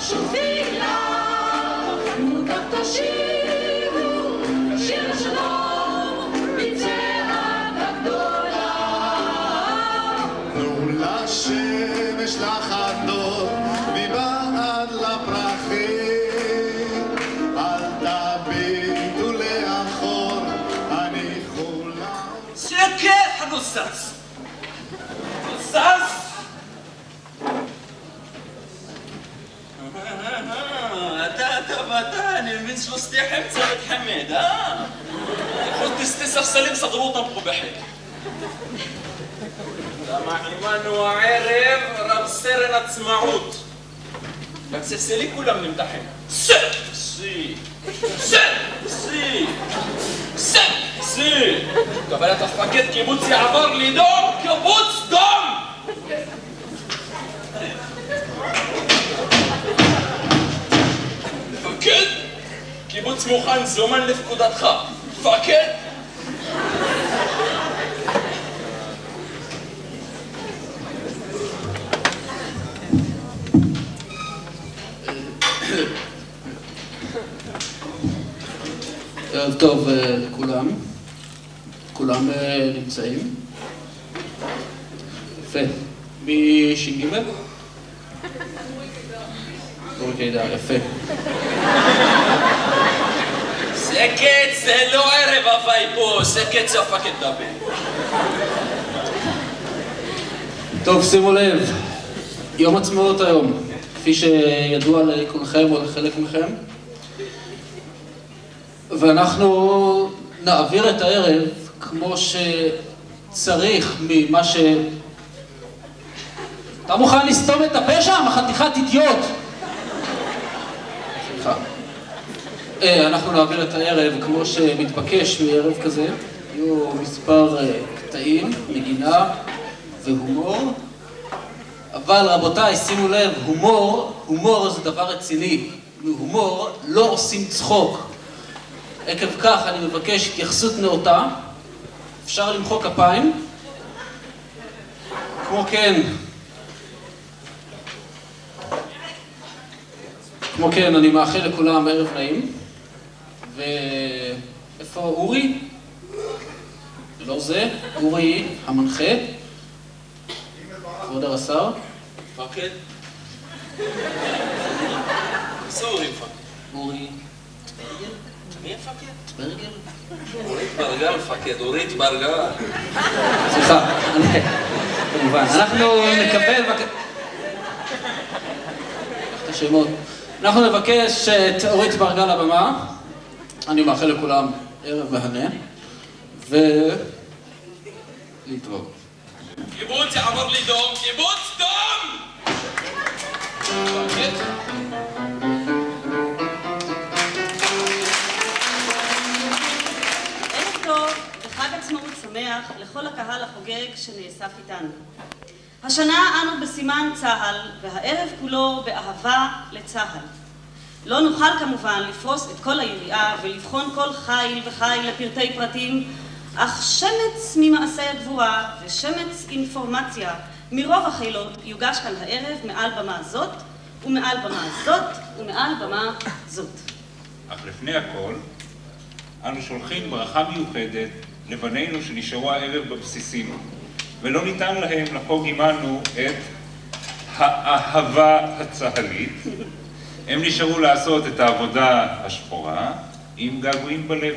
שוב תהילה, תאכלו גם תשירו, שיר השלום מצעד הגדולה. תנו לשמש לחדות מבעד לפרחים, אל תביטו לאחור, הניחו לנו. שקט, הנוסס! נוסס! אתה, אני מבין שלושתי חמצה מתחמד, יכולת תסתסך סלים סדרותם פה בחק. למה עימנו הערב רב סרן עצמאות. בקססלי כולם נמתחים. סי! קבלת הפקד קיבוץ יעבור לדום, קיבוץ דום! מפקד, קיבוץ מוכן זומן לפקודתך. מפקד! ערב טוב לכולם. כולם נמצאים. יפה. מי ש"ג? אורי קידר, יפה. שקט, זה לא ערב הווי פה, שקט זה הפקד דבר. טוב, שימו לב, יום עצמאות היום, כפי שידוע לכולכם או לחלק מכם, ואנחנו נעביר את הערב כמו שצריך ממה ש... אתה מוכן לסתום את הפה שם, חתיכת אידיוט? סליחה. אנחנו נעביר את הערב כמו שמתבקש מערב כזה. יהיו מספר קטעים, נגינה והומור. אבל רבותיי, שימו לב, הומור זה דבר רציני. מהומור לא עושים צחוק. עקב כך אני מבקש התייחסות נאותה. אפשר למחוא כפיים. כמו כן, אני מאחל לכולם ערב נעים. ואיפה אורי? לא זה, אורי המנחה. כבוד הרס"ר. מפקד? סורי מפקד. אורי. מי מפקד? ברגל? אורית ברגל מפקד, אורית ברגל. סליחה, כמובן. אנחנו נקבל... את השמות. אנחנו נבקש את אורית ברגל לבמה. אני מאחל לכולם ערב מהנה. להתראות. קיבוץ יעבור לדום, קיבוץ דום! מפקד? ערב טוב וחג עצמאות שמח לכל הקהל החוגג שנאסף איתנו. השנה אנו בסימן צה"ל, והערב כולו באהבה לצה"ל. לא נוכל כמובן לפרוס את כל היריעה ולבחון כל חיל וחיל לפרטי פרטים, אך שמץ ממעשי הגבורה ושמץ אינפורמציה מרוב החילות יוגש כאן הערב מעל במה זאת, ומעל במה זאת, ומעל במה זאת. אך לפני הכל, אנו שולחים ברכה מיוחדת לבנינו שנשארו הערב בבסיסים, ולא ניתן להם לחוג עמנו את האהבה הצהלית. הם נשארו לעשות את העבודה השחורה עם געגועים בלב.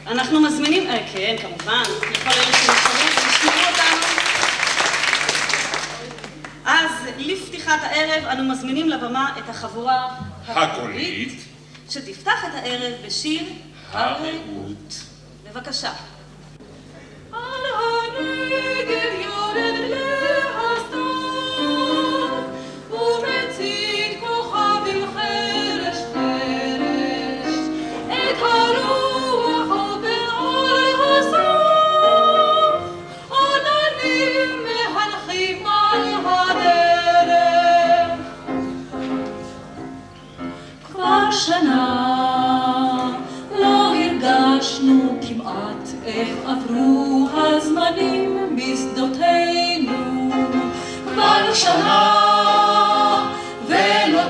אנחנו מזמינים, כן, כמובן, לכל אלה שנשארו ושמעו אותנו. אז לפתיחת הערב אנו מזמינים לבמה את החבורה הקולית שתפתח את הערב בשיר הרעות. בבקשה. על הנגב יורד להסתיו, ומצית כוכבים חרש חרש, את הרוח עובר על הסוף, עננים מהלכים על הדרך. כבר שנה לא הרגשנו כמעט איך עברו הזמנים בשדותינו. כבר שנה ולא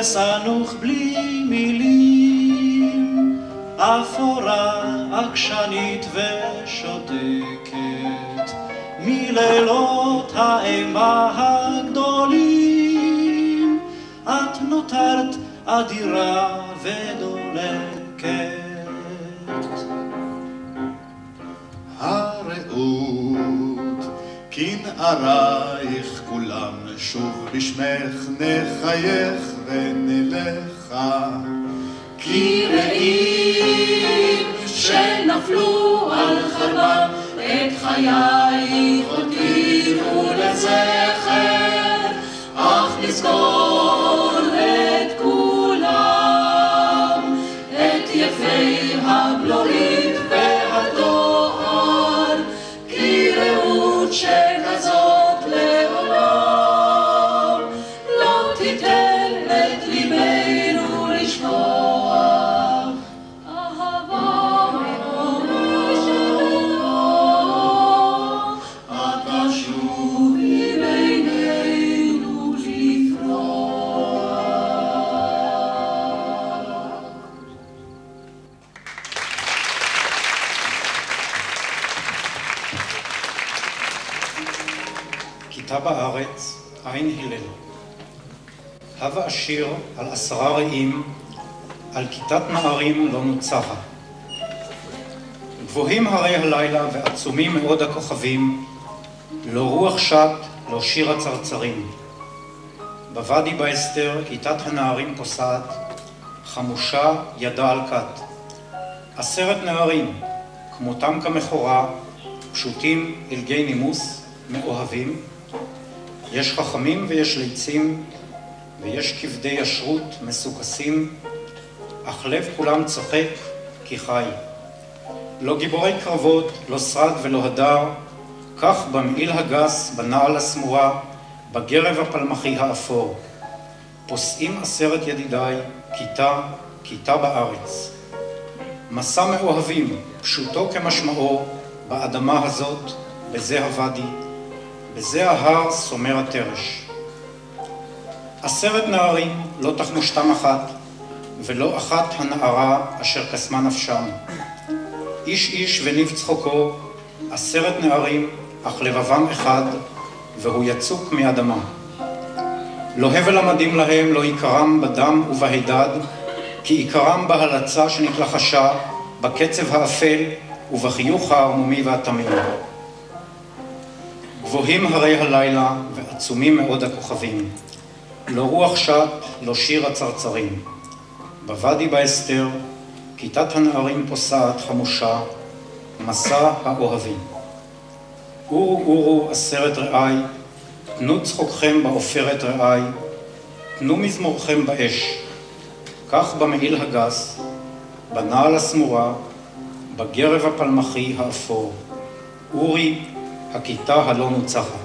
וסנוך בלי מילים, אפורה עקשנית ושותקת, מלילות האימה הגדולים, את נותרת אדירה ודולקת. הרעות, כנערייך כולם שוב בשמך נחייך ונלכה. כי רעים שנפלו על חרבם את חייך הותירו לזכר, אך נזכור את כולם, את יפי הבלורית והתואר, כי רעות שכזאת לעולם לא תיתן את ליבנו לשכוח. אהבה מאור את תשובי בינינו לפרוח. כיתה בארץ, עין הלל. הווה השיר על 10 רעים, על כיתת נערים לא נוצחה. גבוהים הרי הלילה ועצומים מאוד הכוכבים, לא רוח שט, לא שיר הצרצרים. בוואדי באסתר כיתת הנערים פוסעת, חמושה ידה על כת. 10 נערים, כמותם כמכורה, פשוטים אלגי נימוס, מאוהבים. יש חכמים ויש ליצים, ויש כבדי ישרות מסוכסים, אך לב כולם צוחק כי חי. לא גיבורי קרבות, לא שרד ולא הדר, כך במעיל הגס, בנעל הסמורה, בגרב הפלמחי האפור. פוסעים 10 ידידיי, כיתה, כיתה בארץ. מסע מאוהבים, פשוטו כמשמעו, באדמה הזאת, בזה הוואדי, בזה ההר סומר התרש. 10 נערים, לא תחמושתם אחת, ולא אחת הנערה אשר קסמה נפשם. איש איש וניב צחוקו, 10 נערים, אך לבבם אחד, והוא יצוק מאדמה. לא הבל המדים להם, לא עיקרם בדם ובהידד, כי עיקרם בהלצה שנתלחשה, בקצב האפל ובחיוך הערמומי והתמים. גבוהים הרי הלילה ועצומים מאוד הכוכבים, לא רוח שט, לא שיר הצרצרים. בוואדי באסתר, כיתת הנערים פוסעת חמושה, מסע האוהבים. אורו אורו 10 רעי, תנו צחוקכם בעופרת רעי, תנו מזמורכם באש. כך במעיל הגס, בנעל הסמורה, בגרב הפלמחי האפור. אורי, הכיתה הלא נוצחת.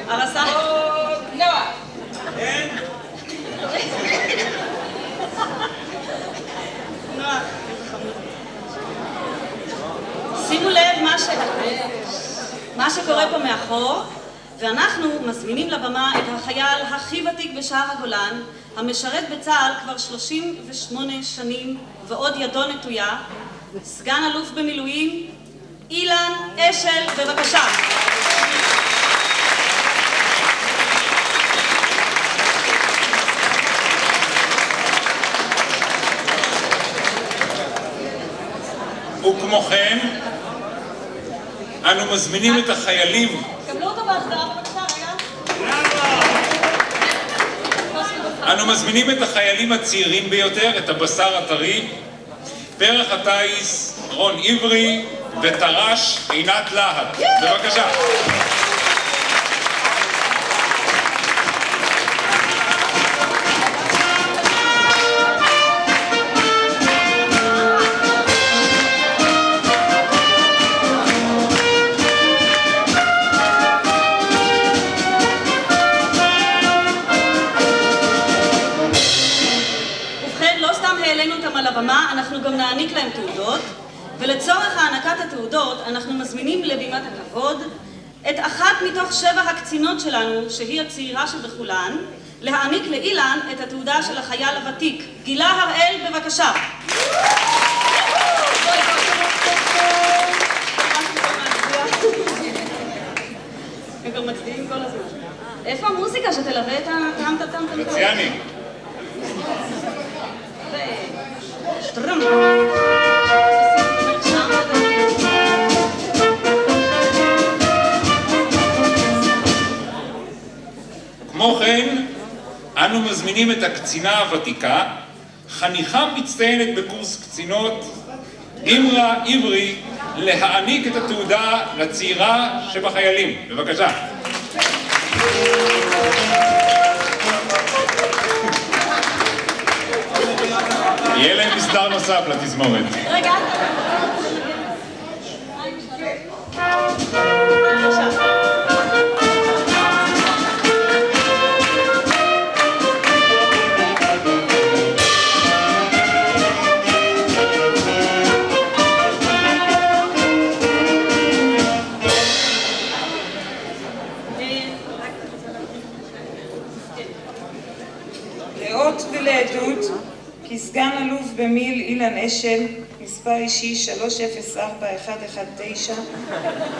הרסה. נועה. כן? נועה, איזה חמוד. שימו לב מה שקורה פה מאחור, ואנחנו מזמינים לבמה את החייל הכי ותיק בשער הגולן, המשרת בצה"ל כבר 38 שנים ועוד ידו נטויה, סגן אלוף במילואים, אילן אשל, בבקשה. וכמו כן, אנו מזמינים את החיילים קבלו אותו בהחזרה, בבקשה, רגע. אנו מזמינים את החיילים הצעירים ביותר, את הבשר הטרי, פרח הטייס רון עברי ותר"ש עינת להט. בבקשה. אנחנו גם נעניק להם תעודות, ולצורך הענקת התעודות אנחנו מזמינים לבימת הכבוד את אחת מתוך 7 הקצינות שלנו, שהיא הצעירה שבכולן, להעניק לאילן את התעודה של החייל הוותיק. גילה הראל, בבקשה. הם כבר מצדיעים כל הזמן. איפה המוזיקה שתלווה את הטם-טם-טם? רציאני. שטרם. כמו כן, אנו מזמינים את הקצינה הוותיקה, חניכה מצטיינת בקורס קצינות, אמרה עברי, להעניק את התעודה לצעירה שבחיילים. בבקשה. יהיה להם מסדר נוסף לתזמורת. רגע. לאות ולעדות, כי סגן אלוף במיל אילן אשל, מספר אישי 304119,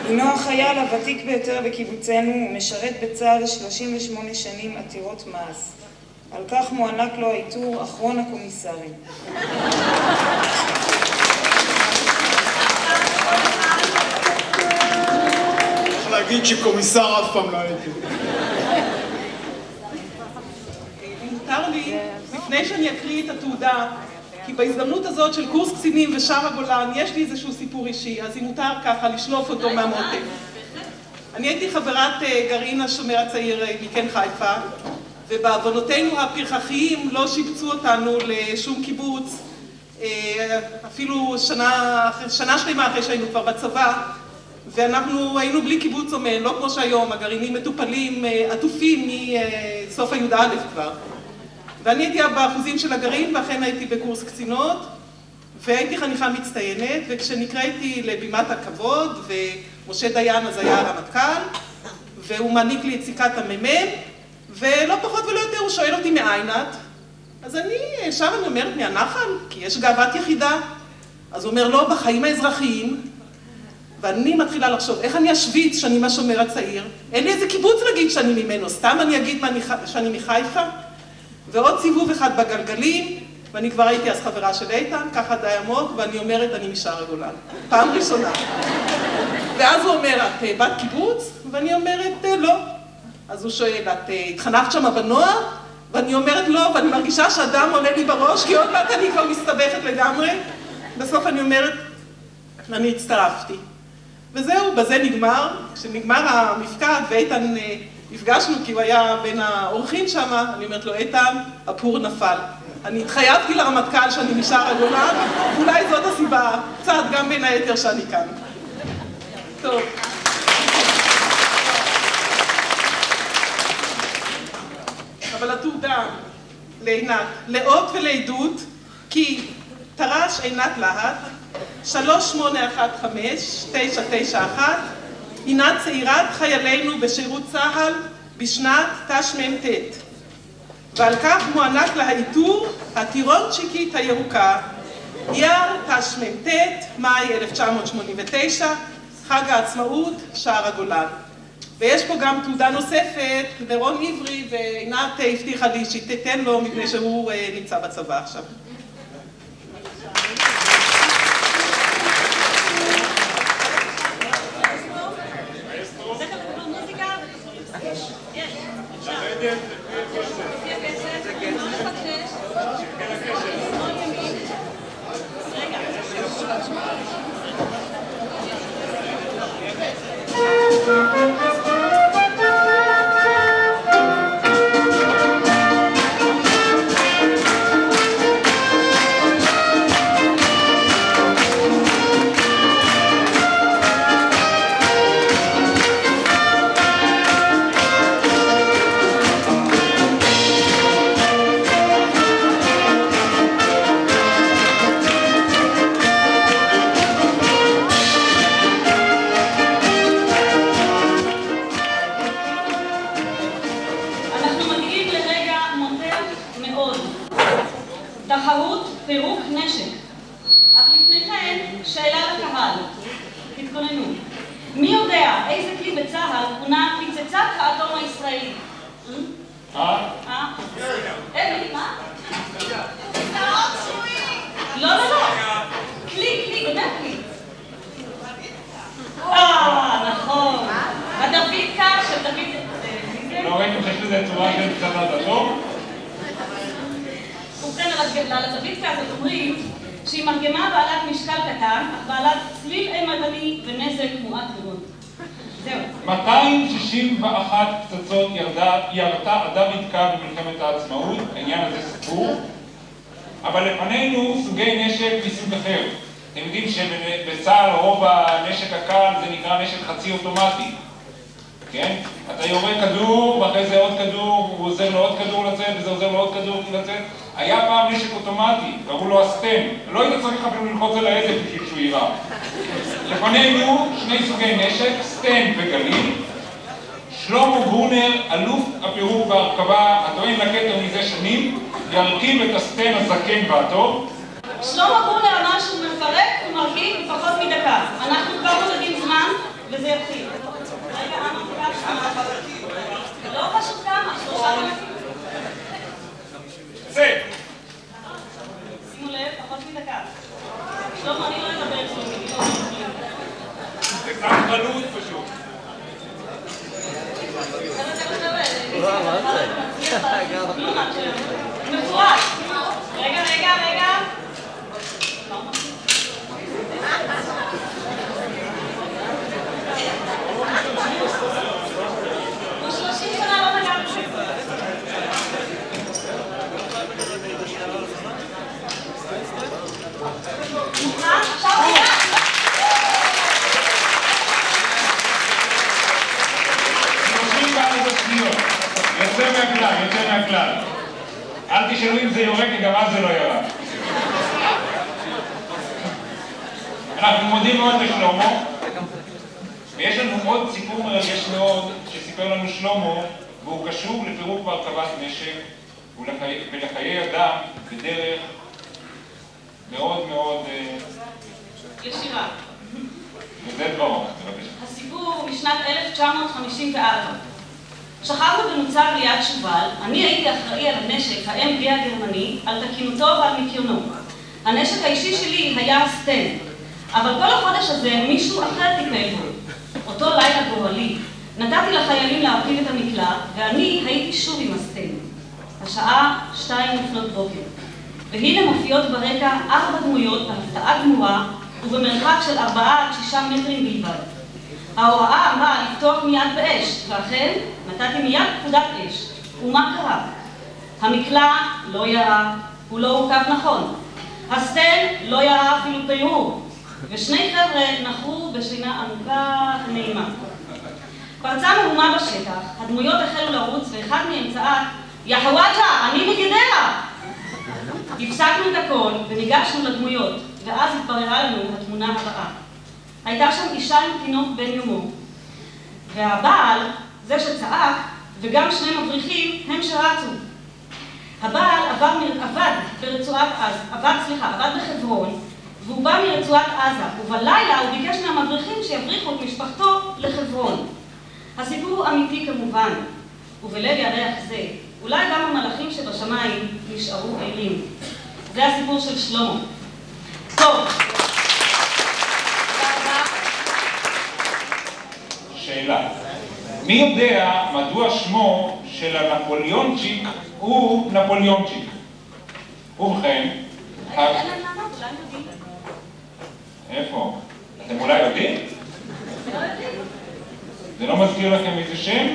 הינו החייל הוותיק ביותר בקיבוצנו ומשרת בצה"ל 38 שנים עתירות מעש. על כך מוענק לו העיטור אחרון הקומיסרים. צריך להגיד שקומיסר אף פעם לא הייתי. מותר לי, לפני שאני אקריא את התעודה, כי בהזדמנות הזאת של קורס קצינים ושער הגולן, יש לי איזשהו סיפור אישי, אז אם מותר ככה לשלוף אותו מהמותן. אני הייתי חברת גרעין השומר הצעיר מכן חיפה, ובעוונותינו הפרחחיים לא שיבצו אותנו לשום קיבוץ, אפילו שנה שלמה אחרי שהיינו כבר בצבא, ואנחנו היינו בלי קיבוץ אומן, לא כמו שהיום, הגרעינים מטופלים, עטופים מסוף הי"א כבר. ואני הייתי באחוזים של הגרעין, ואכן הייתי בקורס קצינות, והייתי חניכה מצטיינת, וכשנקראתי לבימת הכבוד, ומשה דיין אז היה הרמטכ"ל, והוא מעניק לי את סיכת המ"מ, ולא פחות ולא יותר הוא שואל אותי מאין את? אז אני אומרת מהנחל, כי יש גאוות יחידה. אז הוא אומר לו, בחיים האזרחיים, ואני מתחילה לחשוב, איך אני אשוויץ שאני מהשומר הצעיר? אין לי איזה קיבוץ להגיד שאני ממנו, סתם אני אגיד שאני מחיפה? ועוד סיבוב אחד בגלגלים, ואני כבר הייתי אז חברה של איתן, ככה די עמוק, ואני אומרת, אני משער הגולן. פעם ראשונה. ואז הוא אומר, את בת קיבוץ? ואני אומרת, לא. אז הוא שואל, את התחנכת שמה בנוער? ואני אומרת, לא, ואני מרגישה שהדם עולה לי בראש, כי עוד מעט אני כבר מסתבכת לגמרי. בסוף אני אומרת, אני הצטרפתי. וזהו, בזה נגמר. כשנגמר המפקד, ואיתן נפגשנו, כי הוא היה בין האורחים שם, אני אומרת לו, איתן, הפור נפל. אני התחייבתי לרמטכ"ל שאני משער הגולן, אולי זאת הסיבה, קצת גם בין היתר שאני כאן. טוב. תעודה לעינת, לאות ולעדות, כי תר"ש עינת להט, 3815-991, הינה צעירת חיילינו בשירות צה"ל בשנת תשמ"ט. ועל כך מוענק לה העיטור הטירונצ'יקית הירוקה, אייר תשמ"ט, מאי 1989, חג העצמאות, שער הגולן. ויש פה גם תעודה נוספת לרון עברי, ועינת הבטיחה לי שהיא תיתן לו מפני שהוא נמצא בצבא עכשיו. תחרות פירוק נשק. אך לפני כן, שאלה לקהל. תתכוננו. מי יודע איזה כלי בצה"ל הונה פצצת האטום הישראלי? אלי, מה? לא, לא, לא. כלי, באמת כלי. נכון. הדוידקה של דוד... לא ראיתם שיש לזה צורה של פצצת אטום? ובכן, על הדוידקה הזאת אומרים שהיא מרגמה בעלת משקל קטן, אך בעלת צליל אימתני ונזק מועט מאוד. זהו. 261 פצצות ירתה הדוידקה במלחמת העצמאות, העניין הזה סיפור, אבל לפנינו סוגי נשק מסוג אחר. אתם יודעים שבצה"ל רוב הנשק הקל זה נקרא נשק חצי אוטומטי. כן? אתה יורה כדור, ואחרי זה עוד כדור, הוא עוזר לו עוד כדור לצאת, וזה עוזר לו עוד כדור לצאת. היה פעם נשק אוטומטי, קראו לו הסטן. לא היית צריך אפילו ללחוץ על ההדף בשביל שהוא יירה. לפנינו שני סוגי נשק, סטן וגליל. שלמה גרונר, אלוף הפירוק והרכבה, הטוען לכתר מזה שנים, ירכיב את הסטן הזקן והטוב. שלמה גרונר אמר שהוא מפרק ומרכיב בפחות מדקה. אנחנו כבר מודדים זמן, וזה יתחיל. רגע, לא פשוט כמה, 3 דקות. זה! שימו לב, פחות מדקה. שלמה, אני לא אדבר שלומי. זה קצת חלוט פשוט. מפורט. רגע. הוא 30 שנה לא נגע בשביל. עכשיו נגע. יוצא מהכלל. אל תשאלו אם זה יורה, כי גם אז זה לא ירה. אנחנו מודים מאוד לשלמה, ויש לנו עוד סיפור מרגש מאוד שסיפר לנו שלמה, והוא קשור לפירוק והרכבת נשק ולחיי אדם בדרך מאוד מאוד... ישירה. וזה דברו, הסיפור משנת 1954. שכבנו במוצב ליד שובל, אני הייתי אחראי על הנשק ה-MG הגרמני, על תקינותו ועל ניקיונו. הנשק האישי שלי היה הסטן, אבל כל החודש הזה מישהו אחר טיפל בו. אותו לילה גורלי, נתתי לחיילים להרכיב את המקלט, ואני הייתי שוב עם הסטן. השעה 2 לפנות בוקר. והנה מופיעות ברקע 4 דמויות על הפתעה גמורה, ובמרחק של 4 עד 6 מטרים בלבד. ההוראה אמרה לפתוח מיד באש, ואכן נתתי מיד פקודת אש. ומה קרה? המקלע לא ירה, הוא לא הוקף נכון. הסטן לא ירה אפילו תיאור, ושני חבר'ה נחו בשינה עמוקה ונעימה. פרצה מהומה בשטח, הדמויות החלו לרוץ, ואחד מהם צעק, יא חוואג'ה, אני בגדרה! הפסקנו את הכל וניגשנו לדמויות, ואז התבררה לנו התמונה הבאה. הייתה שם אישה עם תינוק בן יומו, והבעל, זה שצעק, וגם שני מבריחים, הם שרצו. הבעל עבד בחברון, והוא בא מרצועת עזה, ובלילה הוא ביקש מהמבריחים שיבריחו את משפחתו לחברון. הסיפור הוא אמיתי כמובן, ובלב ירח זה, אולי גם המלאכים שבשמיים נשארו ערים. זה הסיפור של שלמה. טוב. שאלה. מי יודע מדוע שמו של הנפוליונצ'יק הוא נפוליונצ'יק? ובכן, איפה? אתם אולי יודעים? זה לא מזכיר לכם איזה שם?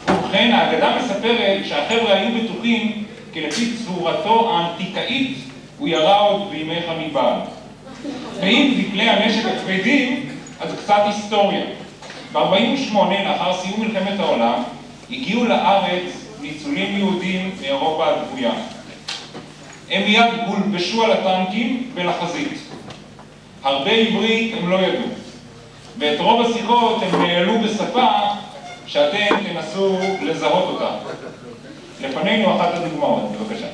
ובכן, האגדה מספרת שהחבר'ה היו בטוחים כי לפי צורתו האנטיקאית הוא ירה עוד בימי חניבעל. ואם בכלי הנשק הכבדים, אז קצת היסטוריה. ב-48, לאחר סיום מלחמת העולם, הגיעו לארץ ניצולים יהודים מאירופה הדבויה. הם מיד גולבשו על הטנקים ולחזית. הרבה עברית הם לא ידעו, ואת רוב השיחות הם נעלו בשפה שאתם תנסו לזהות אותה. לפנינו אחת הדוגמאות, בבקשה.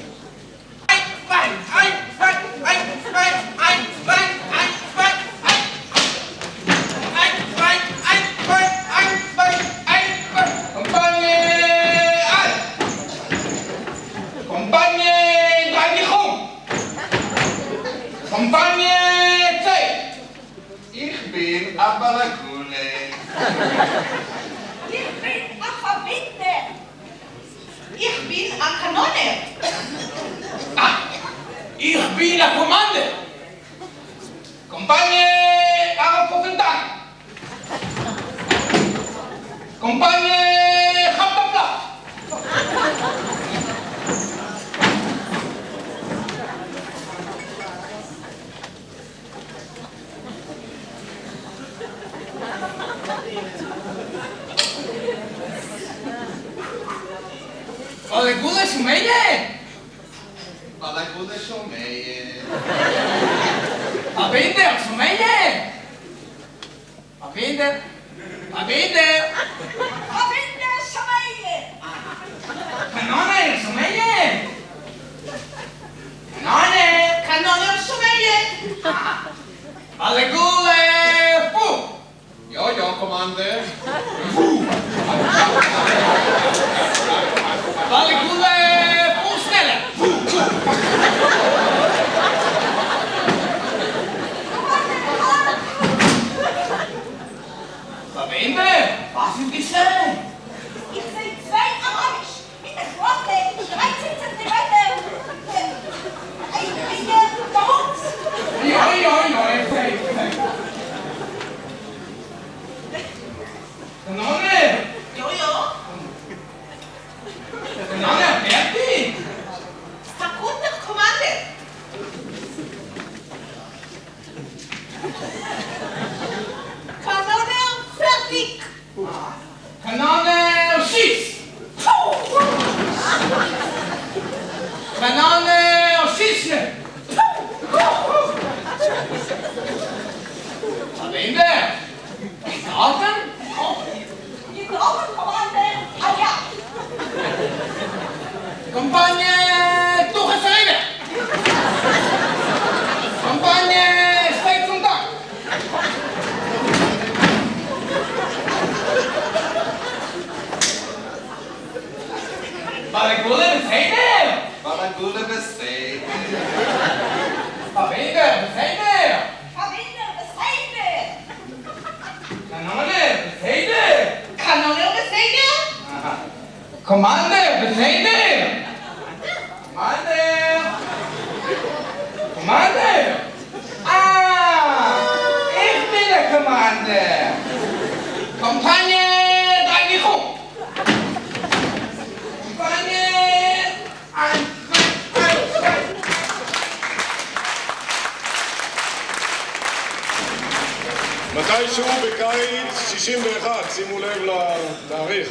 מתישהו בקיץ 61, שימו לב לתאריך.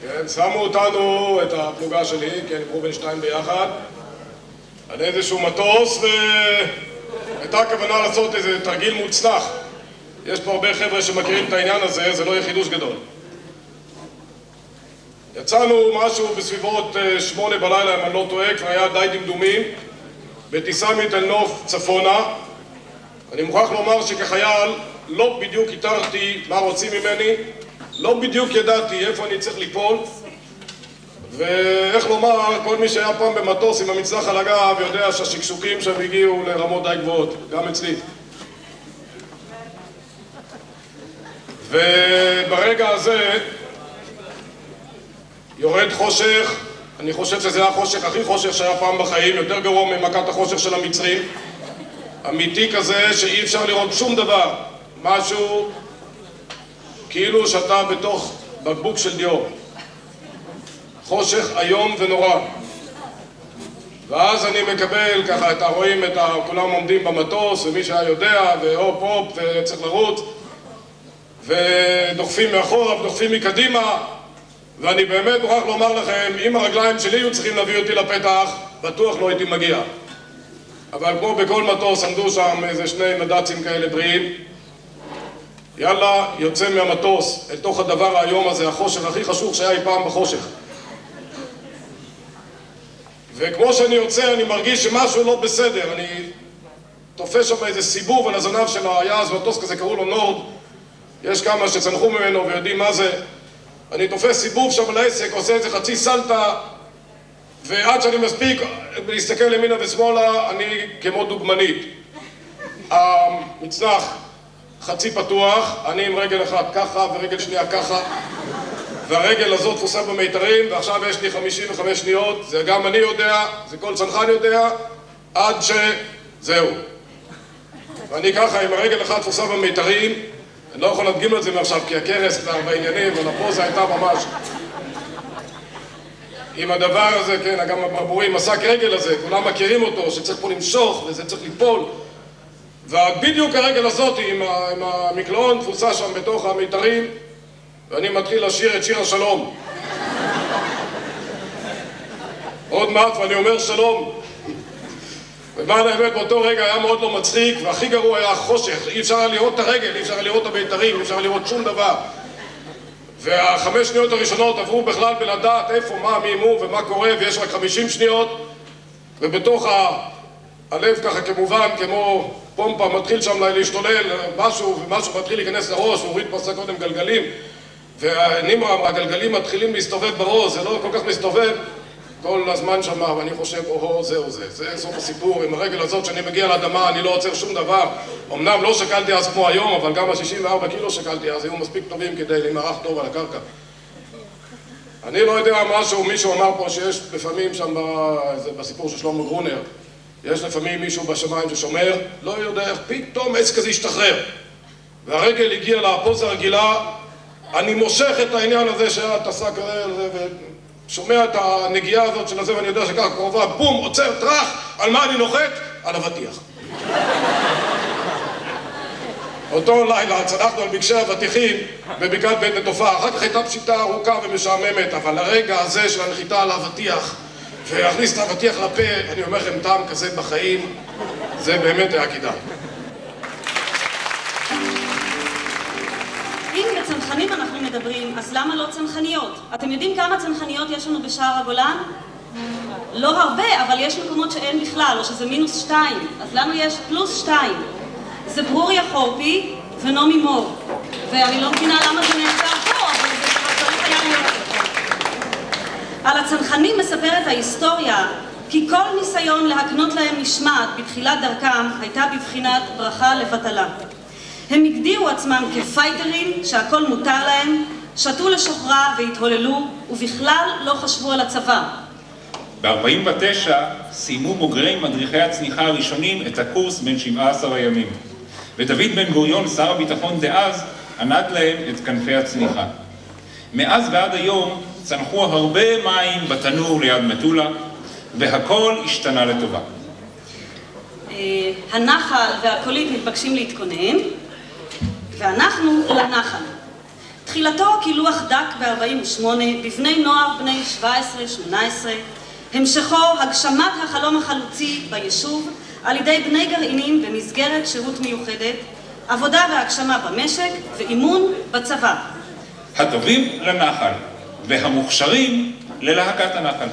כן, שמו אותנו, את הפלוגה שלי, כן, עם רובינשטיין ביחד, על איזשהו מטוס, והייתה כוונה לעשות איזה תרגיל מוצלח. יש פה הרבה חבר'ה שמכירים את העניין הזה, זה לא יהיה חידוש גדול. יצאנו משהו בסביבות 8 בלילה, אם אני לא טועה, כבר היה די דמדומים, בטיסה מתל נוף צפונה. אני מוכרח לומר שכחייל לא בדיוק התארתי מה רוצים ממני, לא בדיוק ידעתי איפה אני צריך ליפול, ואיך לומר, כל מי שהיה פעם במטוס עם המצלח על הגב יודע שהשקשוקים שם הגיעו לרמות די גבוהות, גם אצלי. וברגע הזה יורד חושך, אני חושב שזה החושך הכי חושך שהיה פעם בחיים, יותר גרוע ממכת החושך של המצרים, אמיתי כזה שאי אפשר לראות שום דבר, משהו כאילו שאתה בתוך בקבוק של דיור. חושך איום ונורא. ואז אני מקבל ככה, אתה רואים את כולם עומדים במטוס, ומי שהיה יודע, והופ הופ, וצריך לרוץ, ודוחפים מאחורה ודוחפים מקדימה, ואני באמת מוכרח לומר לכם, אם הרגליים שלי היו צריכים להביא אותי לפתח, בטוח לא הייתי מגיע. אבל כמו בכל מטוס עמדו שם איזה 2 מדצים כאלה בריאים, יאללה, יוצא מהמטוס אל תוך הדבר האיום הזה, החושך הכי חשוך שהיה אי פעם בחושך. וכמו שאני יוצא, אני מרגיש שמשהו לא בסדר. אני תופס שם איזה סיבוב על הזנב של היה אז מטוס כזה, קראו לו נורד. יש כמה שצנחו ממנו ויודעים מה זה. אני תופס סיבוב שם על העסק, עושה איזה חצי סלטה, ועד שאני מספיק להסתכל לימינה ושמאלה, אני כמו דוגמנית. המצנח חצי פתוח, אני עם רגל אחת ככה ורגל שנייה ככה, והרגל הזאת תפוסה במיתרים, ועכשיו יש לי 55 שניות, זה גם אני יודע, זה כל צנחן יודע, עד שזהו. ואני ככה עם הרגל אחת תפוסה במיתרים, אני לא יכול להדגים את זה מעכשיו, כי הכרס כבר בעניינים, אבל הפוזה הייתה ממש עם הדבר הזה, כן, גם הברבורים, מסק רגל הזה, כולם מכירים אותו, שצריך פה למשוך וזה צריך ליפול. ובדיוק הרגל הזאת עם המקלעון תפוסה שם בתוך המיתרים, ואני מתחיל לשיר את שיר השלום. עוד מעט ואני אומר שלום. ובעד האמת באותו רגע היה מאוד לא מצחיק, והכי גרוע היה חושך, אי אפשר היה לראות את הרגל, אי אפשר היה לראות את המיתרים, אי אפשר היה לראות שום דבר. וה5 שניות הראשונות עברו בכלל בלדעת איפה, מה, מי, מו ומה קורה, ויש רק 50 שניות, ובתוך הלב ככה כמובן, כמו פומפה, מתחיל שם להשתולל משהו, ומשהו מתחיל להיכנס לראש, והוריד פסק קודם גלגלים, והגלגלים מתחילים להסתובב בראש, זה לא כל כך מסתובב כל הזמן שם, ואני חושב, זהו זה סוף הסיפור, עם הרגל הזאת שאני מגיע לאדמה, אני לא עוצר שום דבר. אמנם לא שקלתי אז כמו היום, אבל גם ה-64 קילו שקלתי אז, היו מספיק טובים כדי להימרח טוב על הקרקע. אני לא יודע משהו, מישהו אמר פה שיש לפעמים שם בסיפור של שלמה גרונר, יש לפעמים מישהו בשמיים ששומר, לא יודע איך פתאום עץ כזה ישתחרר. והרגל הגיע לפוזה הרגילה, אני מושך את העניין הזה שאת עשה כזה, שומע את הנגיעה הזאת של הזה, ואני יודע שככה קרובה, בום, עוצר, טרח, על מה אני נוחת? על אבטיח. אותו לילה צנחנו על בקשי אבטיחים בבקעת בית נטופה, אחר כך הייתה פשיטה ארוכה ומשעממת, אבל הרגע הזה של הנחיתה על האבטיח, והכניס את האבטיח לפה, אני אומר לכם, טעם כזה בחיים, זה באמת היה כדאי. אם בצנחנים אנחנו מדברים, אז למה לא צנחניות? אתם יודעים כמה צנחניות יש לנו בשער הגולן? לא הרבה, אבל יש מקומות שאין בכלל, או שזה -2. אז לנו יש +2. זה ברוריה חורפי ונעמי מור. ואני לא מבינה למה זה נעצר פה, אבל זה צריך היה להיות. על הצנחנים מספרת ההיסטוריה, כי כל ניסיון להקנות להם משמעת בתחילת דרכם הייתה בבחינת ברכה לבטלה. הם הגדירו עצמם כפייטרים שהכל מותר להם, שתו לשוכרה והתהוללו, ובכלל לא חשבו על הצבא. ב-49 סיימו בוגרי מדריכי הצניחה הראשונים את הקורס בין 17 הימים. ודוד בן גוריון, שר הביטחון דאז, ענד להם את כנפי הצניחה. מאז ועד היום צנחו הרבה מים בתנור ליד מטולה, והכל השתנה לטובה. הנחל והקולית מתבקשים להתכונן, ואנחנו לנחל. תחילתו כלוח דק ב-48 בבני נוער בני 17-18, המשכו הגשמת החלום החלוצי ביישוב על ידי בני גרעינים במסגרת שירות מיוחדת, עבודה והגשמה במשק ואימון בצבא. הטובים לנחל והמוכשרים ללהקת הנחל.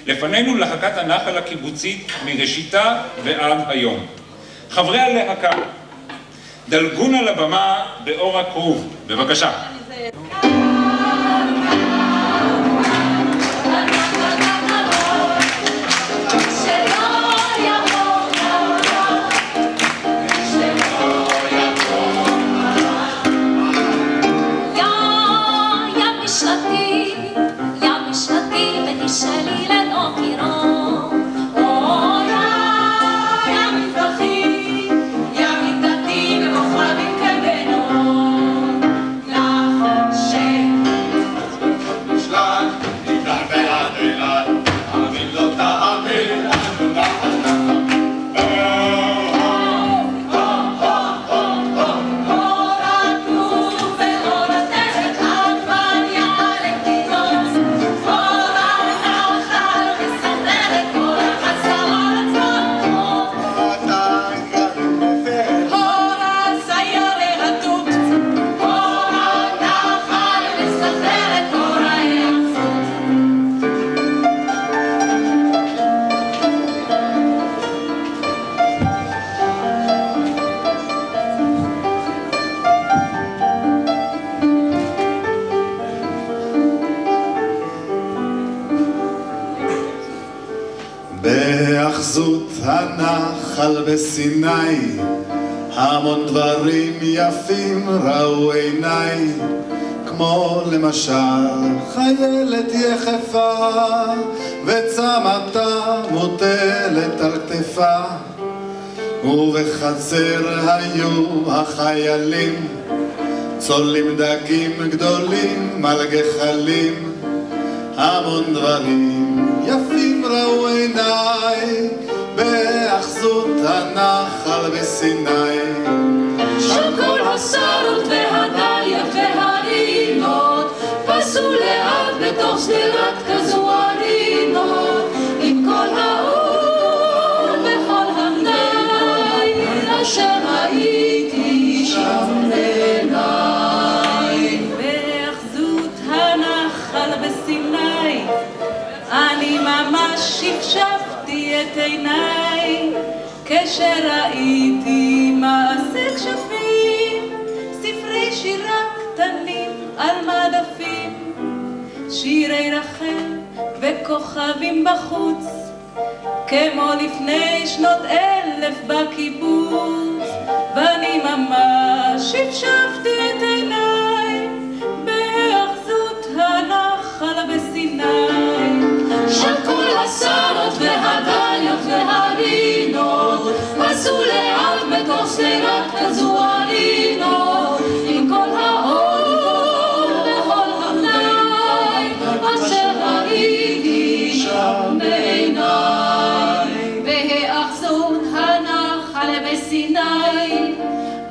לפנינו להקת הנחל הקיבוצית מראשיתה ועד היום. חברי הלהקה, דלגון על הבמה באור הכרוב. בבקשה. באחזות הנחל בסיני המון דברים יפים ראו עיניי, כמו למשל חיילת יחפה וצמתה מוטלת על כתפה, ובחצר היו החיילים צולים דגים גדולים על גחלים, המון דברים יפים ראו עיניי באחזות הנחל בסיני. שם כל השרות והדליות והרינות פסו לאט בתוך שדרת כזו הרינות, עם כל האור וכל המדי אשר ראיתי שם בעיניי. באחזות הנחל בסיני אני ממש שפשפתי את עיניי כשראיתי מעשה כשפים, ספרי שירה קטנים על מדפים, שירי רחל וכוכבים בחוץ, כמו לפני שנות 1000 בקיבוץ, ואני ממש שפשפתי את עיניי באחזות הנחל בסיני. שם כל השרות והדליות והרינות פסו לאט בתוך שדרת כזו הרינות, עם כל האור וכל המדי אשר ראיתי שם בעיניי. בהאחזות הנחל בסיני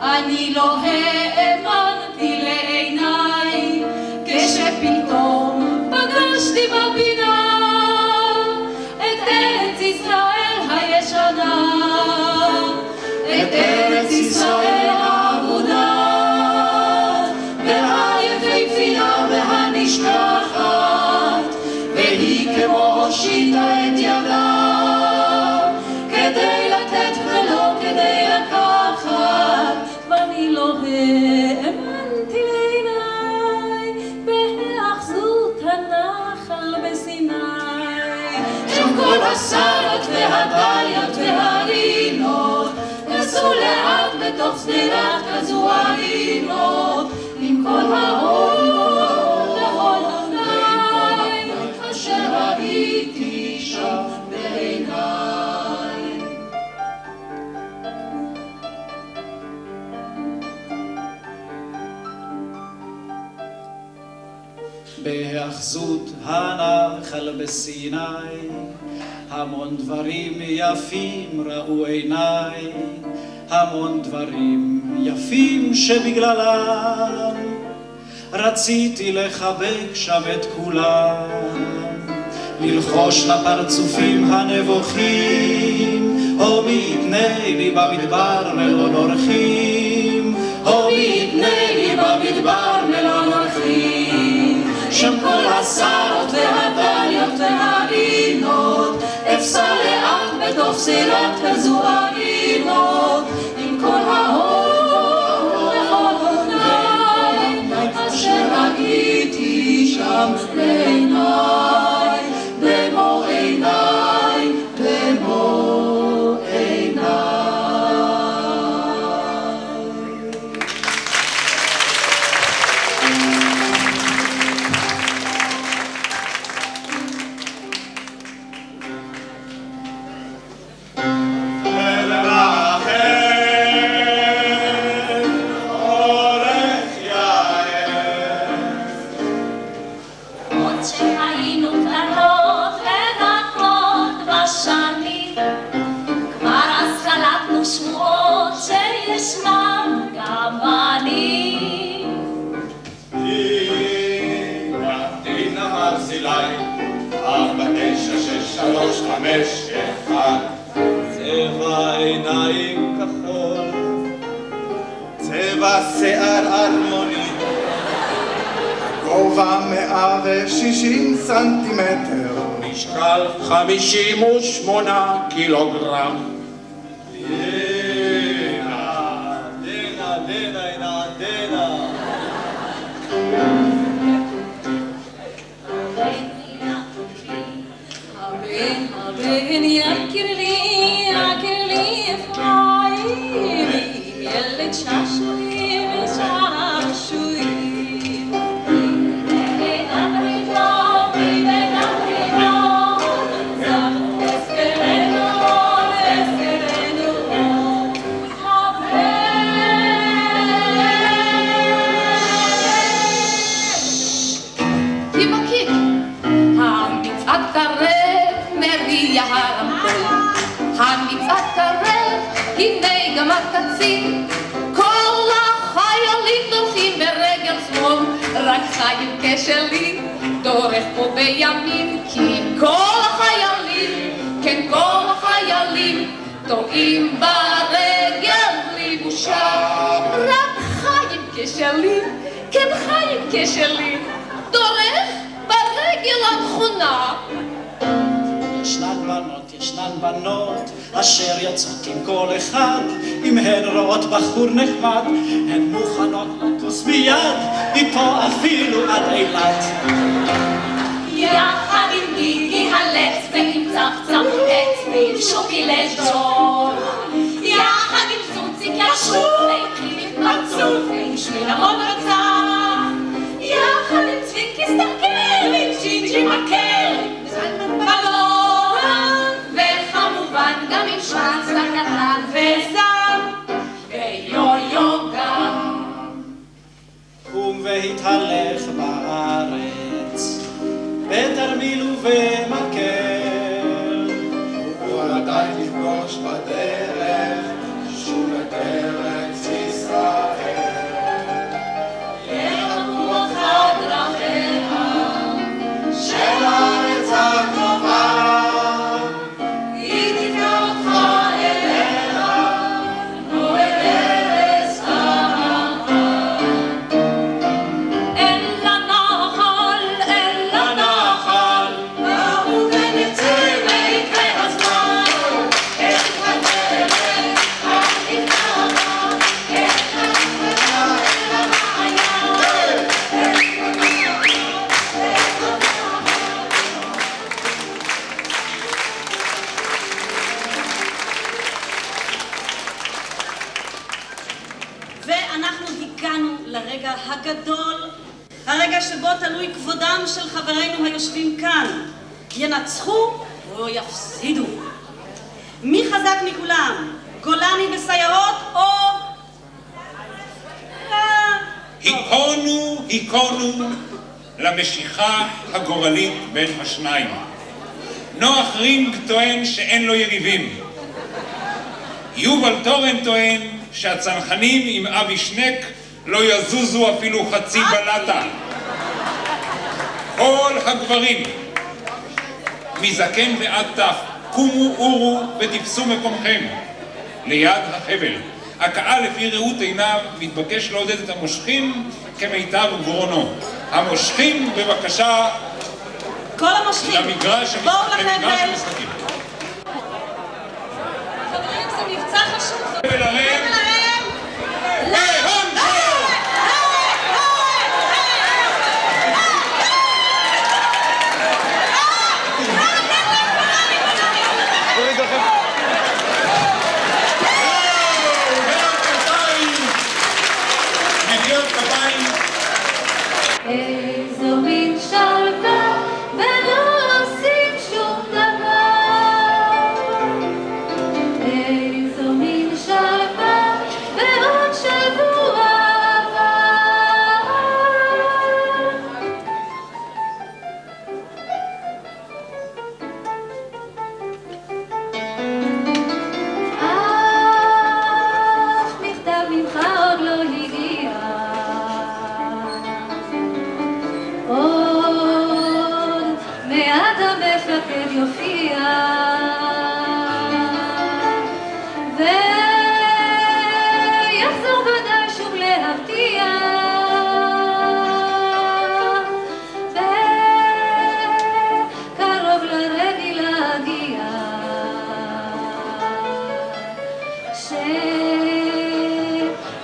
אני לא האמנתי לעיניי, כשפתאום פגשתי בפינה את ארץ ישראל הישנה, את ארץ ישראל העבודה והיפהפייה והנשכחת, והיא כמו הושיטה את ידה כדי לתת ולא כדי לקחת, ואני לא האמנתי לעיניי בהאחזות הנחל בסיני. שם כל השרות והדליות והרינות פסו לאט בתוך שדרת כזו הרינות, עם כל האור וכל המדי אשר ראיתי שם בעיניי. בהאחזות הנחל בסיני המון דברים יפים ראו עיניי, המון דברים יפים שבגללם רציתי לחבק שם את כולם, ללחוש לפרצופים הנבוכים, או מי יתנה לי במדבר מלון אורחים, או מי יתנה לי במדבר מלון אורחים, שם כל השרות והדליות והרינות, אפסה לאט בתוך סירות וזוארינות, עם כל האור והעוניים, אשר ראיתי שם לעיניי, במו עיניי, במו עיניי. צבע עיניים כחול, צבע שיער אלמוני, גובה 160 סנטימטר, משקל 58 קילוגרם. הבן יכיר לי אפרים, ילד שעשועים ושעשועים, בין המרידות, בין המרידות, זכו אסקרנו, תיבקיק, המצעד קרב מריע הרמקול, המצעד קרב, הנה גם הקצין, כל החיילים דורכים ברגל שמאל, רק חיים כשלי דורך פה בימין, כי כל החיילים, כן כל החיילים, טועים ברגל בלי בושה, רק חיים כשלי, כן חיים כשלי, דורך ברגל הנכונה. ישנן בנות אשר יוצאות עם כל אחד, אם הן רואות בחור נחמד הן מוכנות לטוס מיד איתו אפילו עד אילת. יחד עם גיגי הלץ ועם צפצף עץ ועם שוקי לשדור, יחד עם צוציק ישוב והקליף פרצוף ועם שמין המון רצה, יחד עם צביקי סטרקל ועם ג'ינג'י מקל בלון, וכמובן גם עם שוונץ הקטן וזם ויו-יו גם. קום והתהלך בארץ בתרמיל ובמקל, הוא עדיין לפגוש בדרך שוב את ארץ ישראל. ירקו אחד דרכיה של הארץ הקרובה, היא תקרא אותך אליה, כמו אל ארץ אהבה. אל הנחל, אל הנחל, ברור ונצא ויקרה הזמן, את הדרך, אל תפתחה, את הדרך אל המעיין, ואנחנו הגענו לרגע הגדול, הרגע שבו תלוי כבודם של חברינו היושבים כאן. ינצחו או יפסידו. מי חזק מכולם? גולני וסיירות או... היכונו למשיכה הגורלית בין השניים. נוח רינג טוען שאין לו יריבים. יובל תורן טוען שהצנחנים עם אבי שנק לא יזוזו אפילו חצי בלטה. כל הגברים, מזקן ועד טף, קומו אורו ותפסו מקומכם ליד החבל. הקהל לפי ראות עיניו מתבקש לעודד את המושכים כמיטב גרונו. המושכים בבקשה כל המושכים, למגרש בואו לחבל. המשחקים. חברים, זה מבצע חשוב. חבל הלב. איזו מין שלווה ולא עושים שום דבר. איזו מין שלווה ועוד שבוע עבר. אף מכתב ממך עוד לא הגיע. עוד מעט המפקד יופיע ויחזור ודאי שוב להפתיע. וקרוב לרגל להגיע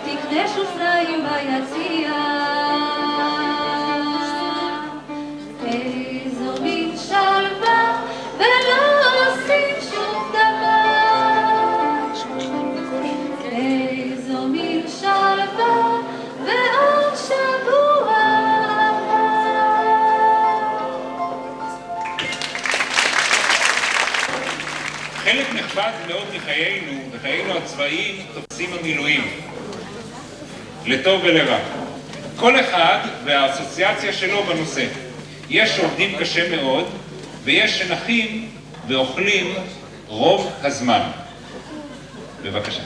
שתקנה שוב זרעים ביציע. איזו מין שלווה ולא עושים שום דבר. איזו מין שלווה ועוד שבוע עבר. חלק נכבד מאוד מחיינו, בחיינו הצבאיים, תופסים המילואים. לטוב ולרע. כל אחד והאסוציאציה שלו בנושא. יש שעובדים קשה מאוד, ויש שנחים ואוכלים רוב הזמן. בבקשה.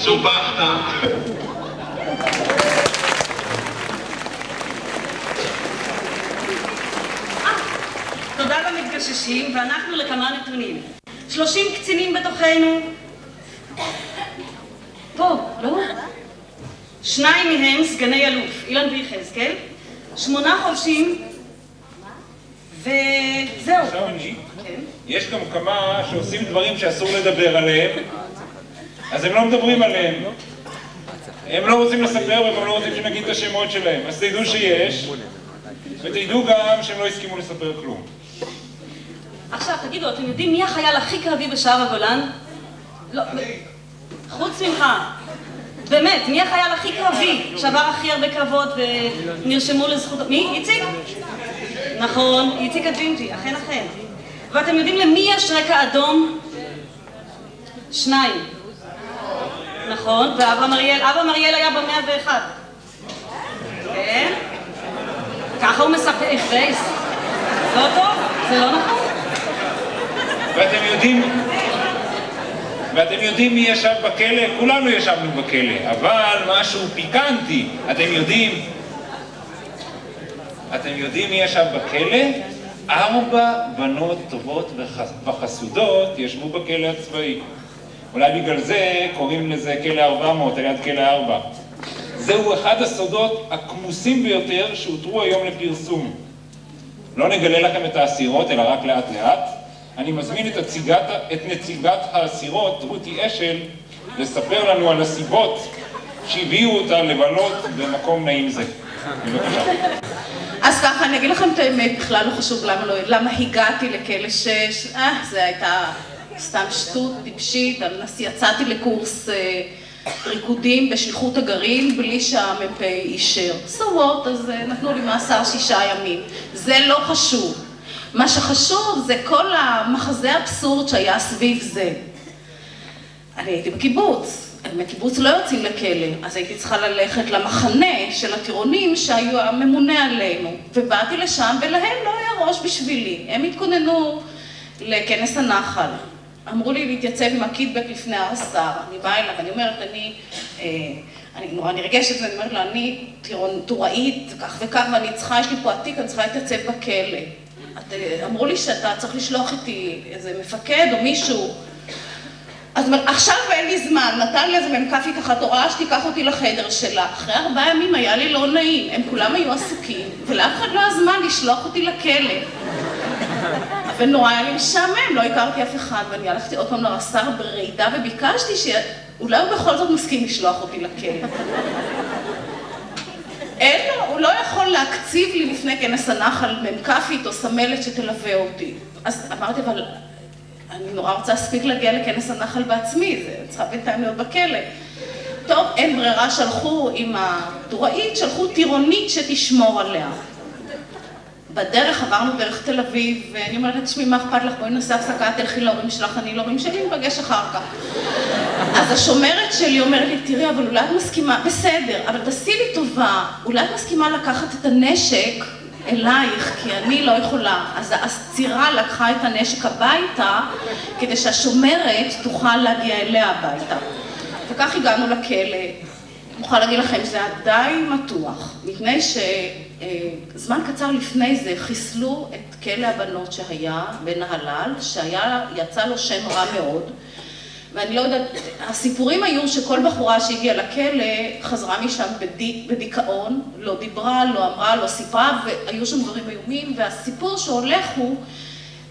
סופחת. תודה למתגששים, ואנחנו לכמה נתונים. 30 קצינים בתוכנו. פה, לא? 2 מהם סגני אלוף, אילן ויחזקאל, 8 חובשים, וזהו. עכשיו אני, יש גם כמה שעושים דברים שאסור לדבר עליהם, אז הם לא מדברים עליהם. הם לא רוצים לספר והם לא רוצים שנגיד את השמות שלהם. אז תדעו שיש, ותדעו גם שהם לא הסכימו לספר כלום. עכשיו, תגידו, אתם יודעים מי החייל הכי קרבי בשער הגולן? לא, חוץ ממך. באמת, מי החייל הכי קרבי, שעבר הכי הרבה קרבות ונרשמו לזכות... מי? איציק? נכון, איציק הג'ינג'י, אכן. ואתם יודעים למי יש רקע אדום? 2. נכון, ואברהם אריאל היה ב-101. כן? ככה הוא מספר, פייס. לא טוב? זה לא נכון? ואתם יודעים מי ישב בכלא? כולנו ישבנו בכלא, אבל משהו פיקנטי. אתם יודעים מי ישב בכלא? 4 בנות טובות וחסודות ישבו בכלא הצבאי. אולי בגלל זה קוראים לזה כלא 400, על יד כלא 4. זהו אחד הסודות הכמוסים ביותר שהותרו היום לפרסום. לא נגלה לכם את האסירות, אלא רק לאט לאט. אני מזמין את נציגת האסירות, רותי אשל, לספר לנו על הסיבות שהביאו אותה לבלות במקום נעים זה. בבקשה. אז ככה, אני אגיד לכם את האמת, בכלל לא חשוב למה הגעתי לכלא 6. זה הייתה סתם שטות טיפשית. יצאתי לקורס ריקודים בשליחות הגרעין בלי שהמ"פ אישר. סורות, אז נתנו לי מאסר 6 ימים. זה לא חשוב. מה שחשוב זה כל המחזה האבסורד שהיה סביב זה. אני הייתי בקיבוץ. מקיבוץ לא יוצאים לכלא, אז הייתי צריכה ללכת למחנה של הטירונים שהיו הממונה עלינו, ובאתי לשם ולהם לא היה ראש בשבילי. הם התכוננו לכנס הנחל. אמרו לי להתייצב עם הקיטבק לפני השר. אני באה אליו, אני אומרת, אני נורא נרגשת, ואני אומרת לו, אני טוראית, כך וכך, ואני צריכה, יש לי פה עתיק, אני צריכה להתייצב בכלא. אמרו לי שאתה צריך לשלוח איתי איזה מפקד או מישהו. אז עכשיו אין לי זמן, נתן לי איזה מ"כית אחת הוראה שתיקח אותי לחדר שלה. אחרי 4 ימים היה לי לא נעים, הם כולם היו עסוקים, ולאף אחד לא היה זמן לשלוח אותי לכלא. ונורא היה לי משעמם, לא הכרתי אף אחד, ואני הלכתי עוד פעם לרס"ר ברעידה וביקשתי שאולי הוא בכל זאת מסכים לשלוח אותי לכלא. אין לו, הוא לא יכול להקציב לי לפני כנס הנחל מ"כית או סמלת שתלווה אותי. אז אמרתי, אבל אני נורא רוצה להספיק להגיע לכנס הנחל בעצמי, זה צריכה בינתיים להיות בכלא. טוב, אין ברירה, שלחו עם הטוראית, שלחו טירונית שתשמור עליה. בדרך עברנו דרך תל אביב, ואני אומרת, תשמעי, מה אכפת לך? בואי נעשה הפסקה, תלכי להורים שלך, אני להורים שלי, נפגש אחר כך. אז השומרת שלי אומרת לי, תראי, אבל אולי את מסכימה, בסדר, אבל תעשי לי טובה, אולי את מסכימה לקחת את הנשק אלייך, כי אני לא יכולה. אז הסצירה לקחה את הנשק הביתה, כדי שהשומרת תוכל להגיע אליה הביתה. וכך הגענו לכלא. אני יכולה להגיד לכם, זה היה די מתוח, מפני שזמן קצר לפני זה חיסלו את כלא הבנות שהיה בנהלל, שיצא לו שם רע מאוד, ואני לא יודעת, הסיפורים היו שכל בחורה שהגיעה לכלא חזרה משם בדיכאון, לא דיברה, לא אמרה, לא סיפרה, והיו שם דברים איומים, והסיפור שהולך הוא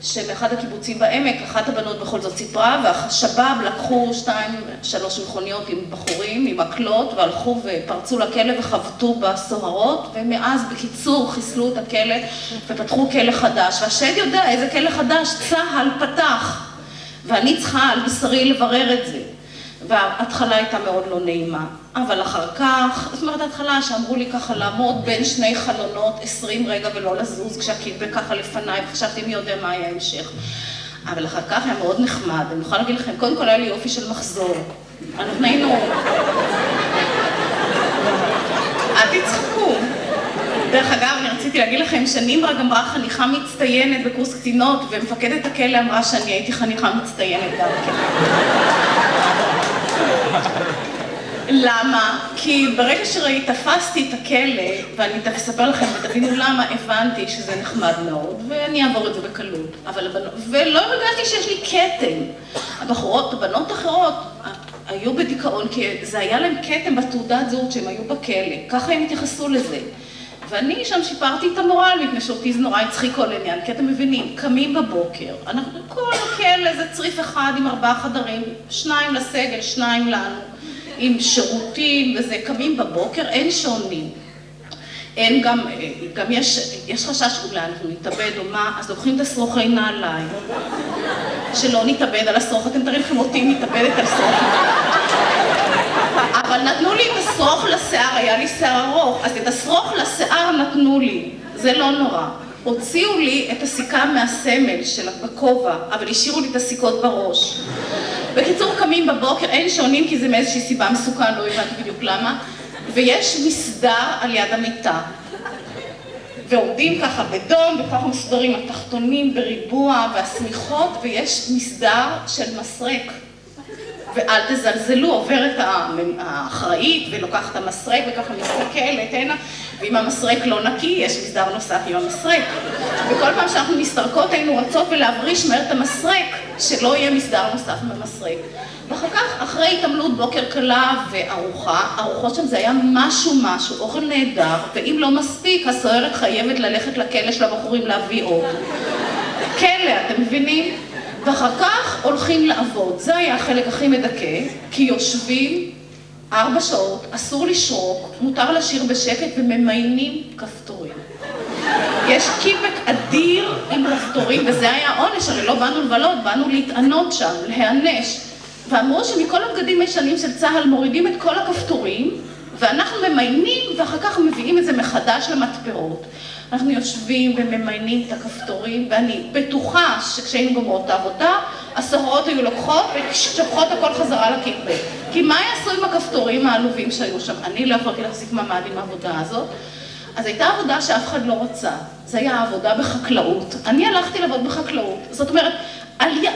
שבאחד הקיבוצים בעמק, אחת הבנות בכל זאת סיפרה, והשב"ב לקחו 2-3 מכוניות עם בחורים, עם מקלות, והלכו ופרצו לכלא וחבטו בסוהרות, ומאז בקיצור חיסלו את הכלא ופתחו כלא חדש. והשד יודע איזה כלא חדש צה"ל פתח, ואני צריכה על בשרי לברר את זה. וההתחלה הייתה מאוד לא נעימה. אבל אחר כך, זאת אומרת, ההתחלה שאמרו לי ככה לעמוד בין 2 חלונות 20 רגע ולא לזוז, כשהקיטבק ככה לפניי, וחשבתי מי יודע מה היה המשך. אבל אחר כך היה מאוד נחמד, אני יכולה להגיד לכם, קודם כל היה לי יופי של מחזור. אנחנו היינו... אל תצחקו. דרך אגב, אני רציתי להגיד לכם שנימרה גם אמרה חניכה מצטיינת בקורס קצינות, ומפקדת הכלא אמרה שאני הייתי חניכה מצטיינת גם כן. למה? כי ברגע תפסתי את הכלא, ואני אספר לכם ותבינו למה, הבנתי שזה נחמד מאוד, ואני אעבור את זה בקלות. ולא הרגשתי שיש לי כתם. הבנות אחרות היו בדיכאון, כי זה היה להם כתם בתעודת זהות שהם היו בכלא. ככה הם התייחסו לזה. ואני שם שיפרתי את המורל, מפני שאותי זה נורא הצחיק כל עניין, כי אתם מבינים, קמים בבוקר, אנחנו כל הכלא זה צריף אחד עם 4 חדרים, 2 לסגל, 2 לנו, עם שירותים וזה, קמים בבוקר, אין שעונים. אין גם יש חשש אולי אנחנו נתאבד או מה, אז לוקחים את השרוכי נעליים. שלא נתאבד על השרוך, אתם תראים לכם אותי מתאבדת על שרוך. אבל נתנו לי את השרוך לשיער, היה לי שיער ארוך, אז את השרוך לשיער נתנו לי, זה לא נורא. הוציאו לי את הסיכה מהסמל של הכובע, אבל השאירו לי את הסיכות בראש. בקיצור, קמים בבוקר, אין שעונים כי זה מאיזושהי סיבה מסוכן, לא הבנתי בדיוק למה, ויש מסדר על יד המיטה. ועומדים ככה בדום, וככה מסודרים התחתונים בריבוע והסמיכות, ויש מסדר של מסרק. ואל תזלזלו, עוברת האחראית ולוקחת המסרק וככה מסתכלת, הנה, ואם המסרק לא נקי, יש מסדר נוסף עם המסרק. וכל פעם שאנחנו מסתרקות היינו רצות ולהבריש מהר את המסרק, שלא יהיה מסדר נוסף עם המסרק. ואחר כך, אחרי התעמלות בוקר קלה וארוחה, ארוחות שם זה היה משהו, אוכל נהדר, ואם לא מספיק, הסוהרת חייבת ללכת לכלא של הבחורים להביא עוד. כלא, אתם מבינים? ואחר כך הולכים לעבוד. זה היה החלק הכי מדכא, כי יושבים 4 שעות, אסור לשרוק, מותר לשיר בשקט וממיינים כפתורים. יש קיפק אדיר עם כפתורים, וזה היה עונש, הרי לא באנו לבלות, באנו להתענות שם, להיענש. ואמרו שמכל הבגדים הישנים של צה"ל מורידים את כל הכפתורים, ואנחנו ממיינים ואחר כך מביאים את זה מחדש למתפרות. אנחנו יושבים וממיינים את הכפתורים, ואני בטוחה שכשהיינו גומרות את העבודה, הסוהרות היו לוקחות ושופכות הכל חזרה לקיטבק. כי מה יעשו עם הכפתורים העלובים שהיו שם? אני לא יכולתי להחזיק מעמד עם העבודה הזאת. אז הייתה עבודה שאף אחד לא רצה. זה היה עבודה בחקלאות. אני הלכתי לעבוד בחקלאות. זאת אומרת,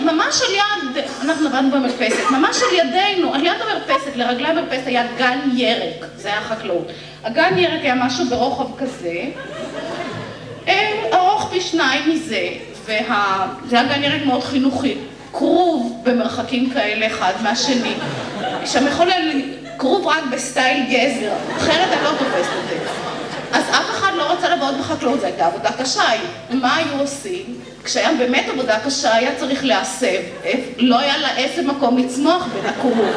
ממש על יד, אנחנו עבדנו במרפסת, ממש על ידינו, על יד המרפסת, לרגלי המרפסת היה גן ירק, זה היה חקלאות. הגן ירק היה משהו ברוחב כזה, ארוך פי 2 מזה, זה היה גן ירק מאוד חינוכי, קרוב במרחקים כאלה אחד מהשני, שם יכול קרוב רק בסטייל גזר, אחרת אני לא תופסת את זה. אז אף אחד לא רצה לעבוד בחקלאות, זו הייתה עבודה קשה. מה היו עושים? כשהיה באמת עבודה קשה, היה צריך להסב. לא היה לעשב מקום לצמוח בין הקרוב.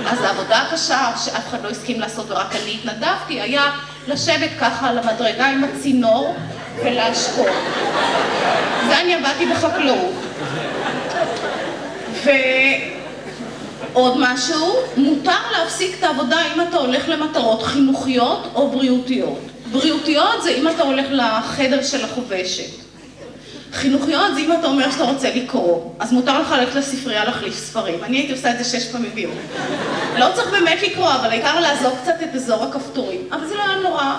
אז העבודה הקשה, שאף אחד לא הסכים לעשות ורק אני התנדבתי, היה לשבת ככה על המדרגה עם הצינור ולהשקות. זה אני עבדתי בחקלאות. עוד משהו, מותר להפסיק את העבודה אם אתה הולך למטרות חינוכיות או בריאותיות. בריאותיות זה אם אתה הולך לחדר של החובשת. חינוכיות זה אם אתה אומר שאתה רוצה לקרוא. אז מותר לך ללכת לספרייה להחליף ספרים. אני הייתי עושה את זה 6 פעמים ביום. לא צריך באמת לקרוא, אבל העיקר לעזוב קצת את אזור הכפתורים. אבל זה לא היה נורא.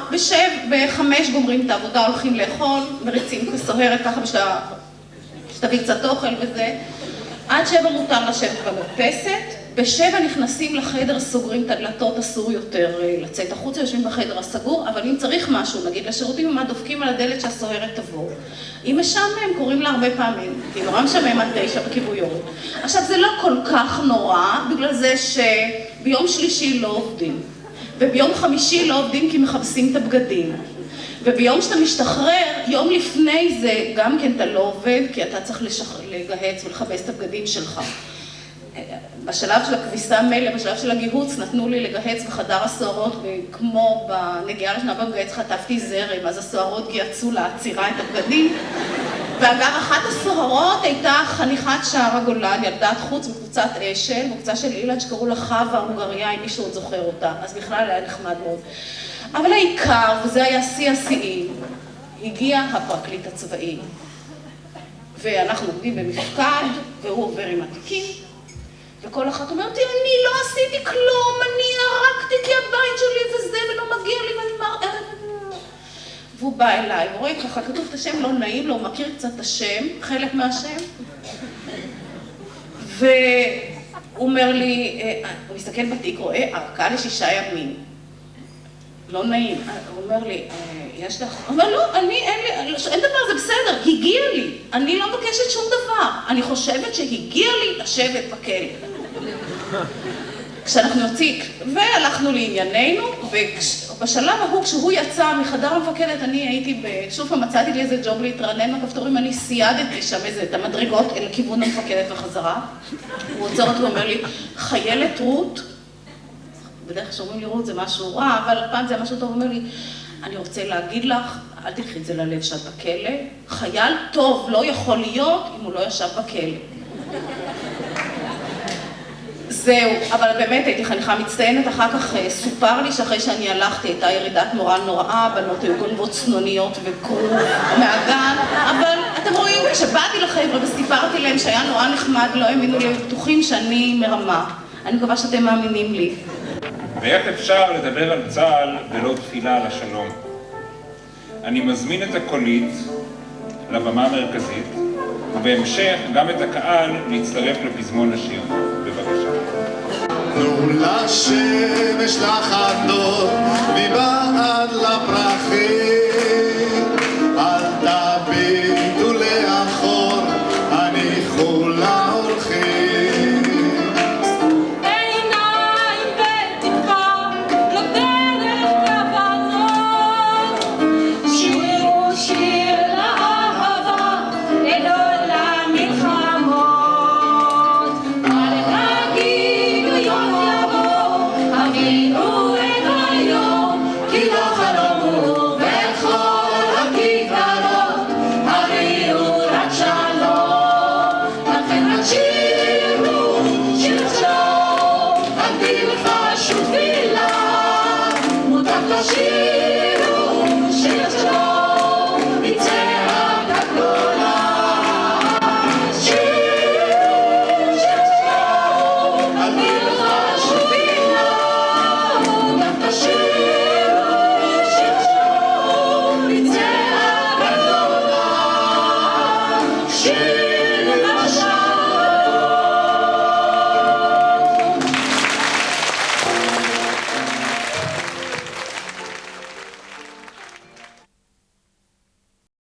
ב5 גומרים את העבודה, הולכים לאכול, מריצים כסוהרת ככה שתביא קצת אוכל וזה. עד 7 מותר לשבת במרפסת, ב7 נכנסים לחדר, סוגרים את הדלתות, אסור יותר לצאת החוצה, יושבים בחדר הסגור, אבל אם צריך משהו, נגיד לשירותים, מה דופקים על הדלת שהסוהרת תבוא. אם משעמם, קוראים לה הרבה פעמים, כי נורא משעמם עד 9 בכיבויות. עכשיו, זה לא כל כך נורא, בגלל זה שביום שלישי לא עובדים, וביום חמישי לא עובדים כי מחפשים את הבגדים. וביום שאתה משתחרר, יום לפני זה גם כן אתה לא עובד, כי אתה צריך לגהץ ולחפש את הבגדים שלך. בשלב של הכביסה מלא, בשלב של הגיהוץ, נתנו לי לגהץ בחדר הסוהרות, וכמו בנגיעה ראשונה במגהץ חטפתי זרם, אז הסוהרות גייצו לעצירה את הבגדים. ואגב, אחת הסוהרות הייתה חניכת שער הגולן, ילדת חוץ בקבוצת אשל, בקבוצה של אילן שקראו לה חווה הונגריה, אם מישהו עוד זוכר אותה, אז בכלל היה נחמד מאוד. אבל העיקר, וזה היה שיא השיאים, הגיע הפרקליט הצבאי. ואנחנו עובדים במפקד, והוא עובר עם התיקים, וכל אחת אומרת, אני לא עשיתי כלום, אני הרגתי כי הבית שלי וזה, ולא מגיע לי, ואני מערערת. והוא בא אליי, הוא רואה ככה, כתוב את השם, לא נעים לו, הוא מכיר קצת את השם, חלק מהשם. והוא הוא אומר לי, הוא מסתכל בתיק, רואה ארכה ל6 ימים. לא נעים. הוא אומר לי, יש לך... הוא אומר, לא, אין דבר, זה בסדר, הגיע לי. אני לא מבקשת שום דבר. אני חושבת שהגיע לי לשבת בכלא. כשאנחנו יוצאים, והלכנו לענייננו, ובשלב ההוא, כשהוא יצא מחדר המפקדת, אני הייתי, שוב פעם מצאתי לי איזה ג'וב להתרענן בכפתורים, אני סיידתי שם את המדרגות אל כיוון המפקדת וחזרה. הוא עוצר אותי ואומר לי, חיילת רות, בדרך כלל שאומרים לי רות זה משהו רע, אבל פעם זה משהו טוב, הוא אומר לי, אני רוצה להגיד לך, אל תקחי את זה ללב שאת בכלא, חייל טוב לא יכול להיות אם הוא לא ישב בכלא. זהו, אבל באמת הייתי חניכה מצטיינת, אחר כך סופר לי שאחרי שאני הלכתי הייתה ירידת מורל נוראה, בנות היו גונבות צנוניות וקרו מהגן, אבל אתם רואים, כשבאתי לחבר'ה וסיפרתי להם שהיה נורא נחמד, לא האמינו לי, בטוחים שאני מרמה. אני מקווה שאתם מאמינים לי. ואיך אפשר לדבר על צה"ל ולא תפילה על השלום? אני מזמין את הקולית לבמה המרכזית, ובהמשך גם את הקהל להצטרף לפזמון השיר. בבקשה. תנו לשמש לחדות מבעד לפרחים, אל תביטו לאחור, הניחו להולכים. עיניים ותקווה, לא דרך כוונות, שירו שיר לאהבה, ולא למלחמות. אל תגידו יום יבוא, הביאו את היום, כי לא חלמו בכל הכיכרות, הביאו רק שלום. לכן תשירו שיר שלום, הגדיל חשוב תפילה, מותר לשיר